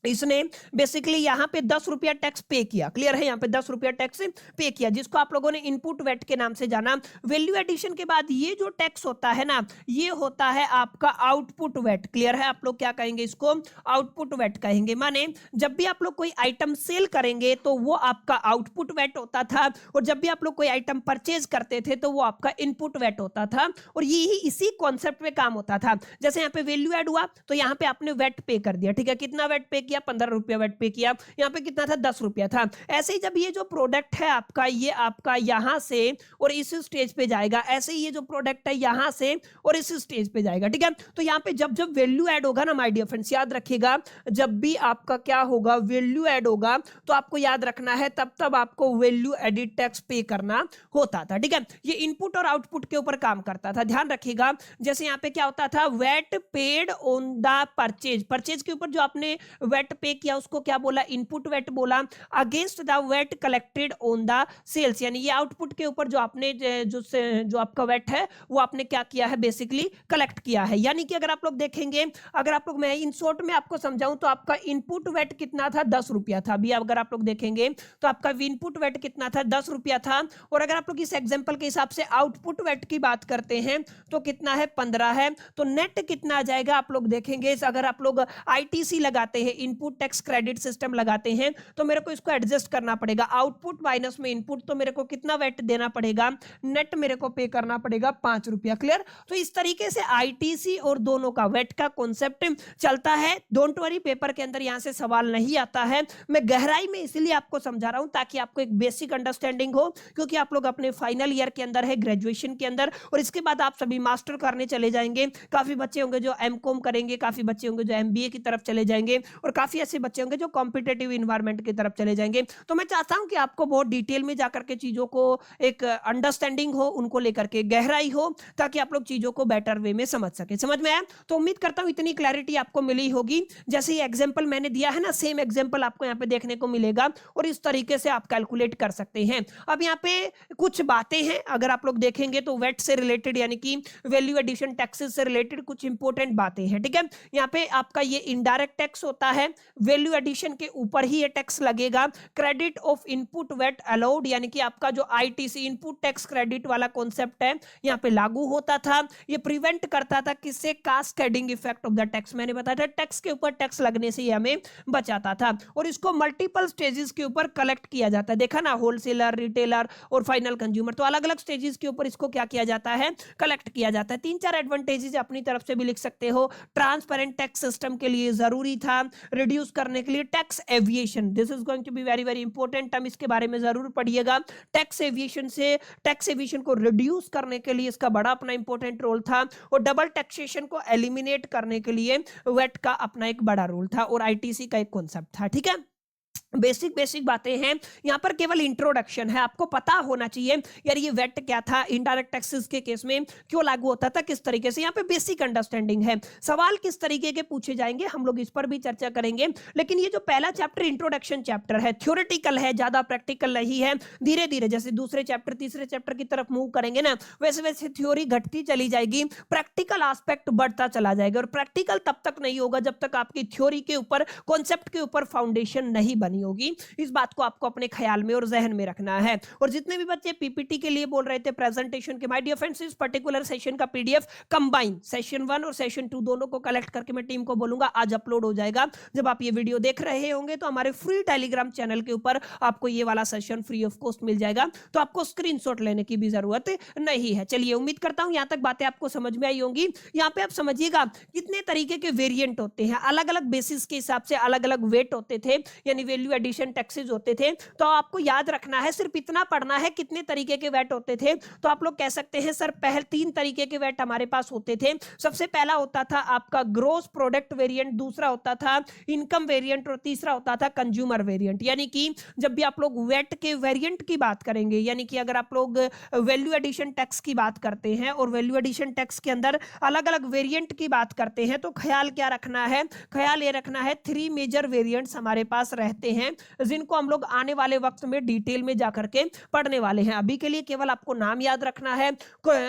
इसने बेसिकली यहाँ पे 10 रुपया टैक्स पे किया। क्लियर है, यहाँ पे 10 रुपया टैक्स पे किया, जिसको आप लोगों ने इनपुट वेट के नाम से जाना। वैल्यू एडिशन के बाद ये जो टैक्स होता है ना, ये होता है आपका आउटपुट वेट। क्लियर है, आप लोग क्या कहेंगे, इसको आउटपुट वेट कहेंगे। माने जब भी आप लोग कोई आइटम सेल करेंगे तो वो आपका आउटपुट वेट होता था, और जब भी आप लोग कोई आइटम परचेज करते थे तो वो आपका इनपुट वेट होता था। और यही इसी कॉन्सेप्ट में काम होता था। जैसे यहाँ पे वैल्यू एड हुआ तो यहाँ पे आपने वेट पे कर दिया, ठीक है, कितना वेट पे किया, 15 रुपया वेट पे किया, यहाँ पे कितना था, 10 रुपया था। ऐसे ही जब ये जो प्रोडक्ट है आपका, ये आपका यहां से और इस स्टेज पे जाएगा, ऐसे ही ये जो प्रोडक्ट है यहां से और इस स्टेज पे जाएगा, ठीक है। तो यहाँ पे जब जब वैल्यू ऐड होगा ना माय डियर फ्रेंड्स, याद रखिएगा, जब भी आपका क्या होगा, वैल्यू ऐड होगा, तो आपको याद रखना है तब तब आपको वैल्यू एडिड टैक्स पे करना होता था, ठीक है। ये इनपुट और आउटपुट के ऊपर काम करता था, ध्यान रखिएगा। जैसे यहाँ पे क्या होता था, VAT paid on the purchase, purchase के ऊपर जो आपने वेट पे किया उसको क्या बोला, इनपुट वेट बोला। Against the VAT collected on the sales, यानी ये आउटपुट के ऊपर जो आपने जो आपका वेट है वो आपने क्या किया है, बेसिकली कलेक्ट किया है। यानी कि अगर आप लोग देखेंगे, अगर आप लोग, मैं इन शॉर्ट में आपको समझाऊं तो आपका इनपुट वेट कितना था, 10 रुपया था। अभी अगर आप लोग देखेंगे तो आपका इनपुट वेट कितना था, 10 रुपया था। और अगर आप लोग इस एग्जांपल के हिसाब से आउटपुट वेट की बात करते हैं तो कितना है, 15 है। तो नेट कितना आ जाएगा, आप लोग देखेंगे, अगर आप लोग आईटीसी लगाते हैं, इनपुट टैक्स क्रेडिट सिस्टम लगाते हैं, तो मेरे को इसको एडजस्ट करना पड़ेगा, आउटपुट माइनस में इनपुट, तो मेरे को कितना वेट देना पड़ेगा, नेट मेरे को पे करना पड़ेगा 5 रुपया। क्लियर। तो इस तरीके से आईटीसी और दोनों का वेट का कॉन्सेप्ट चलता है। डोंट वरी, पेपर के अंदर यहां से सवाल नहीं आता है, मैं गहराई में इसलिए आपको समझा रहा हूं ताकि आपको एक बेसिक अंडरस्टैंडिंग हो, क्योंकि आप लोग अपने फाइनल ईयर के अंदर है, ग्रेजुएशन के अंदर, और इसके बाद आप सभी मास्टर करने चले जाएंगे। काफी बच्चे होंगे जो एमकॉम करेंगे, काफी बच्चे होंगे जो एमबीए की तरफ चले जाएंगे, और काफी ऐसे बच्चे होंगे जो कॉम्पिटेटिव इन्वायरमेंट की तरफ चले जाएंगे। तो मैं चाहता हूं कि आपको बहुत डिटेल में जाकर के चीजों को एक अंडरस्टैंडिंग हो, उनको लेकर के गहराई हो, ताकि आप लोग चीजों को बेटर वे में समझ सके। समझ में आया? तो उम्मीद करता हूं इतनी क्लैरिटी आपको मिली होगी। जैसे ही एग्जांपल मैंने दिया है ना, सेम एग्जांपल आपको यहाँ पे देखने को मिलेगा, और इस तरीके से आप कैलकुलेट कर सकते हैं। अब यहाँ पे कुछ बातें हैं, अगर आप लोग देखेंगे तो वेट से रिलेटेड, यानी कि वैल्यू एडिशन टैक्सेस से रिलेटेड कुछ इंपॉर्टेंट बातें हैं, ठीक है। यहाँ पे आपका ये इनडायरेक्ट टैक्स होता है, वैल्यू एडिशन के ऊपर ही ये टैक्स लगेगा। Credit of input VAT allowed, यानी कि आपका जो आईटीसी इनपुट टैक्स क्रेडिट वाला कॉन्सेप्ट है यहाँ पे लागू होता था। ये प्रिवेंट करता था किससे, cascading effect of the tax. मैंने बताया था टैक्स के ऊपर टैक्स लगने से ये हमें बचाता था। और इसको मल्टीपल स्टेजेस के ऊपर कलेक्ट किया जाता है, देखा ना, होलसेलर, रिटेलर और फाइनल कंज्यूमर, तो अलग अलग स्टेजेस के ऊपर इसको क्या किया जाता है, कलेक्ट किया जाता है। 3-4 एडवांटेजेस अपनी तरफ से भी लिख सकते हो। ट्रांसपेरेंट टैक्स सिस्टम के लिए जरूरी था, रिड्यूस करने के लिए tax evasion, this is going to be very very important term, इसके बारे में जरूर पढ़िएगा। टैक्स एविएशन को रिड्यूस करने के लिए इसका बड़ा अपना इंपॉर्टेंट रोल था, और डबल टैक्सेशन को एलिमिनेट करने के लिए वेट का अपना एक बड़ा रोल था, और आईटीसी का एक कॉन्सेप्ट था, ठीक है। बेसिक बातें हैं, यहां पर केवल इंट्रोडक्शन है, आपको पता होना चाहिए यार ये वेट क्या था, इनडायरेक्ट टैक्सेस के केस में क्यों लागू होता था, किस तरीके से, यहां पे बेसिक अंडरस्टैंडिंग है। सवाल किस तरीके के पूछे जाएंगे हम लोग इस पर भी चर्चा करेंगे, लेकिन ये जो पहला चैप्टर इंट्रोडक्शन चैप्टर है, थ्योरेटिकल है, ज्यादा प्रैक्टिकल नहीं है। धीरे धीरे जैसे दूसरे चैप्टर तीसरे चैप्टर की तरफ मूव करेंगे ना, वैसे वैसे थ्योरी घटती चली जाएगी, प्रैक्टिकल एस्पेक्ट बढ़ता चला जाएगा। और प्रैक्टिकल तब तक नहीं होगा जब तक आपकी थ्योरी के ऊपर, कॉन्सेप्ट के ऊपर फाउंडेशन नहीं बनी होगी। इस बात को आपको अपने ख्याल में और जहन में रखना है। और जितने भी बच्चे पीपीटी के लिए बोल रहे थे प्रेजेंटेशन के, माय डियर फ्रेंड्स, इस पर्टिकुलर सेशन का पीडीएफ कंबाइन सेशन 1 और सेशन 2 दोनों को कलेक्ट करके मैं टीम को बोलूंगा आज अपलोड हो जाएगा। जब आप ये वीडियो देख रहे होंगे तो हमारे फ्री टेलीग्राम चैनल के ऊपर आपको ये वाला सेशन फ्री ऑफ कॉस्ट मिल जाएगा, तो आपको स्क्रीनशॉट लेने की भी जरूरत नहीं है। चलिए, उम्मीद करता हूं यहां तक बातें आपको समझ में आई होंगी। यहां पे आप समझिएगा कितने तरीके के वेरिएंट होते हैं, अलग अलग बेसिस के हिसाब से अलग अलग वेट होते थे, यानी वैल्यू एडिशन टैक्सेस होते थे। तो आपको याद रखना है, सिर्फ इतना पढ़ना है कितने तरीके के वेट होते थे। तो आप लोग कह सकते हैं सर पहले 3 तरीके के वेट हमारे पास होते थे। सबसे पहला होता था आपका ग्रोस प्रोडक्ट वेरिएंट, दूसरा होता था इनकम वेरिएंट, और तीसरा होता था कंज्यूमर वेरिएंट। यानी कि जब भी आप लोग वेट के वेरिएंट की बात करेंगे, यानी कि अगर आप लोग वैल्यू एडिशन टैक्स की बात करते हैं और वैल्यू एडिशन टैक्स के अंदर अलग अलग वेरिएंट की बात करते हैं, तो ख्याल क्या रखना है, ख्याल ये रखना है 3 मेजर वेरिएंट्स हमारे पास रहते हैं जिनको हम लोग आने वाले वक्त में डिटेल में जाकर के पढ़ने वाले हैं। अभी के लिए केवल आपको नाम याद रखना है।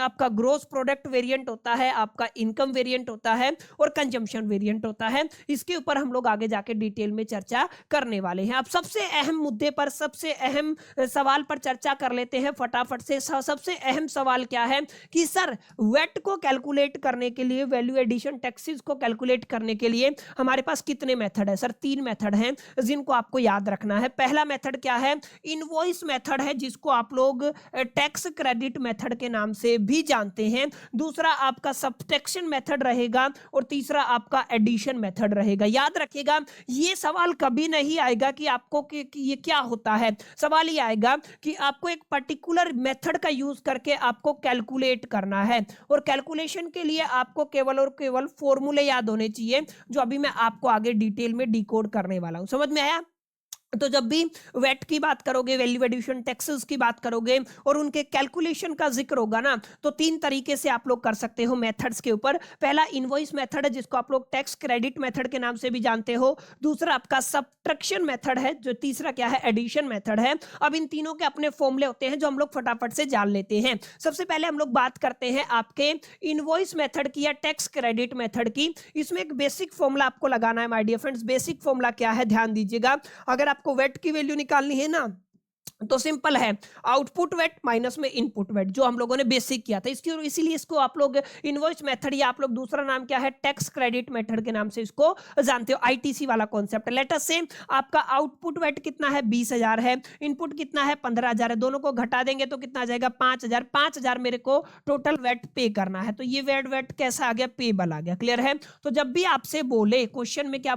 आपका ग्रोस प्रोडक्ट वेरिएंट होता है, आपका इनकम वेरिएंट होता है और कंजम्पशन वेरिएंट होता है। इसके ऊपर हम लोग आगे जाके डिटेल में चर्चा करने वाले हैं। अब सबसे अहम मुद्दे पर, सबसे अहम सवाल पर चर्चा कर लेते हैं फटाफट से। सबसे अहम सवाल क्या है कि सर वेट को कैलकुलेट करने के लिए, वैल्यू एडिशन टैक्सेस को कैलकुलेट करने के लिए हमारे पास कितने मेथड है? सर 3 मेथड हैं जिनको आपको याद रखना है। पहला मेथड क्या है? इनवॉइस मेथड है, जिसको आप लोग टैक्स क्रेडिट मेथड के नाम से भी जानते हैं। दूसरा आपका सब्ट्रैक्शन मेथड रहेगा और तीसरा आपका एडिशन मेथड रहेगा। याद रखिएगा, ये सवाल कभी नहीं आएगा कि आपको कि ये क्या होता है। सवाल ये आएगा कि आपको एक पर्टिकुलर मेथड का यूज करके आपको कैलकुलेट करना है, और कैलकुलेशन के लिए आपको केवल और केवल फॉर्मूले याद होने चाहिए, जो अभी मैं आपको आगे डिटेल में डिकोड करने वाला हूं। समझ में आया? तो जब भी वेट की बात करोगे, वैल्यू एडिशन टैक्सेस की बात करोगे और उनके कैलकुलेशन का जिक्र होगा ना, तो 3 तरीके से आप लोग कर सकते हो मेथड्स के ऊपर। पहला इनवॉइस मेथड है, जिसको आप लोग टैक्स क्रेडिट मेथड के नाम से भी जानते हो। दूसरा आपका सब्ट्रैक्शन मेथड है, जो तीसरा क्या है? एडिशन मेथड है। अब इन तीनों के अपने फॉर्मूले होते हैं जो हम लोग फटाफट से जान लेते हैं। सबसे पहले हम लोग बात करते हैं आपके इनवॉइस मेथड की या टैक्स क्रेडिट मेथड की। इसमें एक बेसिक फॉर्मूला आपको लगाना है my dear friends. Basic formula क्या है? ध्यान दीजिएगा। अगर आपको वेट की वैल्यू निकालनी है ना, तो सिंपल है, आउटपुट वेट माइनस में इनपुट वेट, जो हम लोगों ने बेसिक किया था। इसकी इसीलिए इसको आप लोग इनवॉइस मेथड, या आप लोग दूसरा नाम क्या है? टैक्स क्रेडिट मेथड के नाम से इसको जानते हो। आईटीसी वाला कॉन्सेप्ट। लेट अस से आपका आउटपुट वेट कितना है? 20,000 है। इनपुट कितना है? 15,000 है। दोनों को घटा देंगे तो कितना आ जाएगा? 5,000। 5,000 मेरे को टोटल वेट पे करना है, तो ये वेट कैसा आ गया? पेबल आ गया। क्लियर है? तो जब भी आपसे बोले क्वेश्चन में, क्या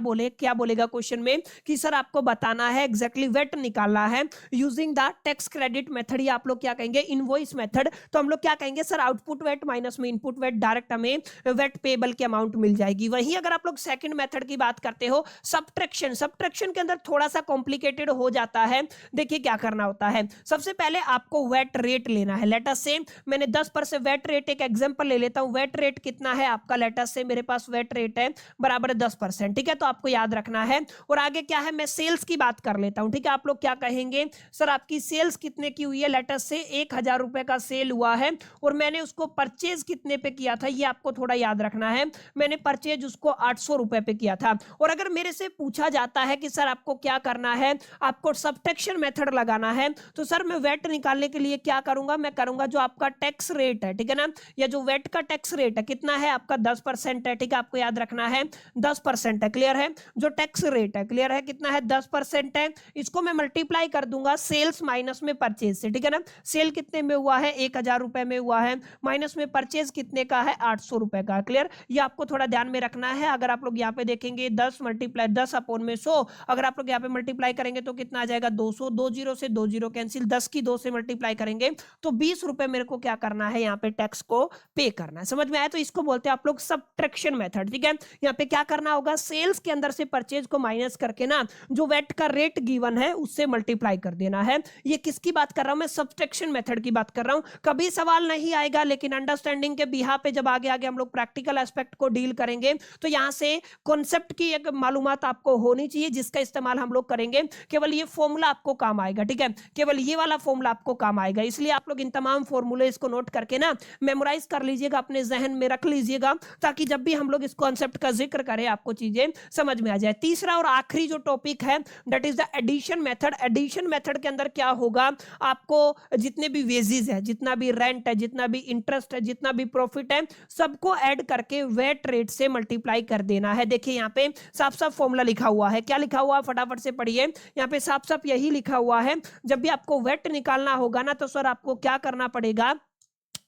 बोलेगा क्वेश्चन में कि सर आपको बताना है एग्जैक्टली वेट निकालना है using the tax credit method, या आप लोग क्या कहेंगे? Invoice method. तो हम लोग क्या कहेंगे? सर आउटपुट वेट माइनस में इनपुट वेट, डायरेक्ट हमें वेट पेबल की अमाउंट मिल जाएगी। वहीं अगर आप लोग सेकंड मेथड की बात करते हो, सब्ट्रैक्शन के अंदर थोड़ा सा कॉम्प्लिकेटेड हो जाता है। देखिए क्या करना होता है। सबसे पहले आपको वेट रेट लेना है। लेट अस से मैंने 10% वेट रेट, एक एग्जांपल ले लेता हूं। वेट रेट कितना है आपका? लेट अस से मेरे पास वेट रेट है बराबर 10%। ठीक है, तो आपको याद रखना है। और आगे क्या है? मैं सेल्स की बात कर लेता हूं। ठीक है, आप लोग क्या कहेंगे? सर आपकी सेल्स कितने की हुई है? लेट अस से 1,000 रुपए का सेल हुआ है और मैंने उसको परचेज कितने पे किया था? ये आपको थोड़ा याद रखना है। मैंने परचेज उसको 800 रुपए पे किया था। और अगर मेरे से पूछा जाता है कि सर आपको क्या करना है, आपको सब्ट्रैक्शन मेथड लगाना है, तो सर मैं वेट निकालने के लिए क्या करूंगा? मैं करूंगा जो आपका टैक्स रेट है, ठीक है ना, या जो वेट का टैक्स रेट है कितना है आपका? 10% है। ठीक है, आपको याद रखना है 10% है। क्लियर है? जो टैक्स रेट है, क्लियर है, कितना है? 10% है। इसको मैं मल्टीप्लाई कर दूंगा सेल्स माइनस में परचेज से। ठीक है ना, सेल कितने में हुआ है? 1,000 रुपए में हुआ है, माइनस में परचेज कितने का है? 800 रुपए का। क्लियर? ये आपको थोड़ा ध्यान में रखना है। अगर आप लोग यहाँ पे देखेंगे 10 मल्टीप्लाई 10 अपॉन में 100, अगर आप लोग यहाँ पे मल्टीप्लाई करेंगे तो कितना आ जाएगा? 200। 2 जीरो से 2 जीरो कैंसिल, 10 की 2 से मल्टीप्लाई करेंगे तो 20 रुपए मेरे को क्या करना है? यहाँ पे टैक्स को पे करना है। समझ में आया? तो इसको बोलते हैं आप लोग सब्ट्रैक्शन मेथड। ठीक है, यहाँ पे क्या करना होगा? सेल्स के अंदर से परचेज को माइनस करके ना, जो वेट का रेट गिवन है उससे मल्टीप्लाई कर देना है। ये किसकी बात कर रहा हूं? मैं सब्ट्रैक्शन मेथड की बात कर रहा हूं। कभी सवाल नहीं आएगा, लेकिन अंडरस्टैंडिंग के बिहाफ पे जब आगे आगे हम लोग प्रैक्टिकल एस्पेक्ट को डील करेंगे तो यहां से कॉन्सेप्ट की एक मालूमात आपको होनी चाहिए, जिसका इस्तेमाल हम लोग करेंगे। केवल ये फॉर्मूला आपको काम आएगा। ठीक है, केवल ये वाला फॉर्मूला आपको काम आएगा। इसलिए आप लोग इन तमाम फॉर्मूले इसको नोट करके ना मेमोराइज कर लीजिएगा, अपने जहन में रख लीजिएगा, ताकि जब भी हम लोग इस कॉन्सेप्ट का जिक्र करें आपको चीजें समझ में आ जाए। तीसरा और आखिरी जो टॉपिक है that is the addition method. Addition method के अंदर क्या होगा? आपको जितने भी वेजेस है, जितना भी रेंट है, जितना भी इंटरेस्ट है, जितना भी प्रॉफिट है, सबको ऐड करके वेट रेट से मल्टीप्लाई कर देना है। देखिए यहाँ पे साफ साफ फॉर्मूला लिखा हुआ है। क्या लिखा हुआ है? फटाफट से पढ़िए। यहाँ पे साफ साफ यही लिखा हुआ है, जब भी आपको वेट निकालना होगा ना, तो सर आपको क्या करना पड़ेगा?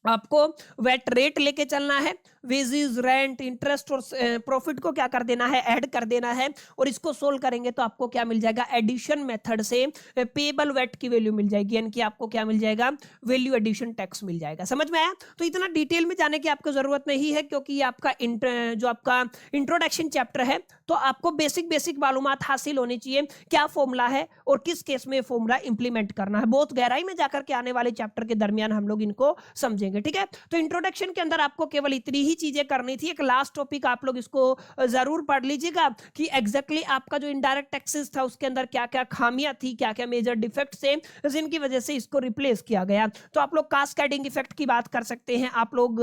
आपको वेट रेट लेके चलना है, वेजेस, रेंट, इंटरेस्ट और प्रॉफिट को क्या कर देना है? ऐड कर देना है। और इसको सोल्व करेंगे तो आपको क्या मिल जाएगा? एडिशन मेथड से पेबल वेट की वैल्यू मिल जाएगी, यानी कि आपको क्या मिल जाएगा? वैल्यू एडिशन टैक्स मिल जाएगा। समझ में आया? तो इतना डिटेल में जाने की आपको जरूरत नहीं है, क्योंकि ये आपका जो आपका इंट्रोडक्शन चैप्टर है, तो आपको बेसिक मालूमात हासिल होनी चाहिए, क्या फॉर्मूला है और किस केस में फॉर्मूला इंप्लीमेंट करना है। बहुत गहराई में जाकर के आने वाले चैप्टर के दरमियान हम लोग इनको समझेंगे। करेंगे, ठीक है। तो इंट्रोडक्शन के अंदर आपको केवल इतनी ही चीजें करनी थी। एक लास्ट टॉपिक आप लोग इसको जरूर पढ़ लीजिएगा कि एग्जैक्टली आपका जो इनडायरेक्ट टैक्सेस था उसके अंदर क्या क्या खामियां थी, क्या क्या मेजर डिफेक्ट्स थे जिनकी वजह से इसको रिप्लेस किया गया। तो आप लोग कास्केडिंग इफेक्ट की बात कर सकते हैं, आप लोग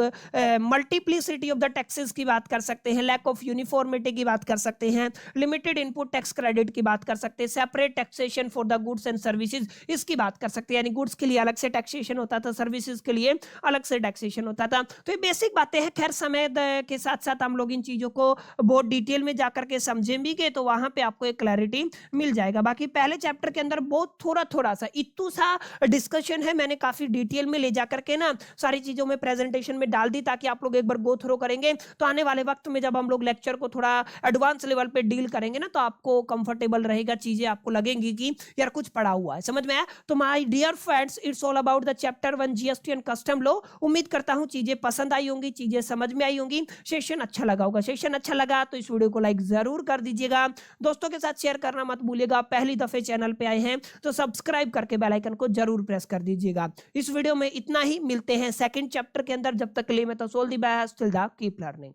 मल्टीप्लिसिटी ऑफ द टैक्सेस की बात कर सकते हैं, लैक ऑफ यूनिफॉर्मिटी की बात कर सकते हैं, लिमिटेड इनपुट टैक्स क्रेडिट की बात कर सकते हैं, separate taxation for the goods and services इसकी बात कर सकते हैं। यानी गुड्स के लिए अलग से टैक्सेशन होता था, सर्विसेज के लिए अलग से टैक्सेशन होता था। तो ये बेसिक बातें हैं। खैर समय के साथ साथ हम लोग इन चीजों को बहुत डिटेल में जाकर के समझेंगे तो वहां पे आपको एक क्लैरिटी मिल जाएगा। बाकी पहले चैप्टर के अंदर बहुत थोड़ा सा इतू सा डिस्कशन है, मैंने काफी डिटेल में ले जाकर के ना सारी चीजों में प्रेजेंटेशन में डाल दी ताकि आप लोग एक बार गो थ्रो करेंगे तो आने वाले वक्त में जब हम लोग लेक्चर को थोड़ा एडवांस लेवल पे डील करेंगे ना तो आपको कंफर्टेबल रहेगा, चीजें आपको लगेंगी कि यार कुछ पढ़ा हुआ है, समझ में आया। तो my dear friends, it's all about the chapter 1 GST and custom law. उम्मीद करता हूं चीजें पसंद आई होंगी, चीजें समझ में आई होंगी, सेशन अच्छा लगा होगा। सेशन अच्छा लगा तो इस वीडियो को लाइक जरूर कर दीजिएगा, दोस्तों के साथ शेयर करना मत भूलिएगा। पहली दफे चैनल पे आए हैं तो सब्सक्राइब करके बेल आइकन को जरूर प्रेस कर दीजिएगा। इस वीडियो में इतना ही, मिलते हैं सेकंड चैप्टर के अंदर। जब तक के लिए मैं तो so all the best, till the keep learning.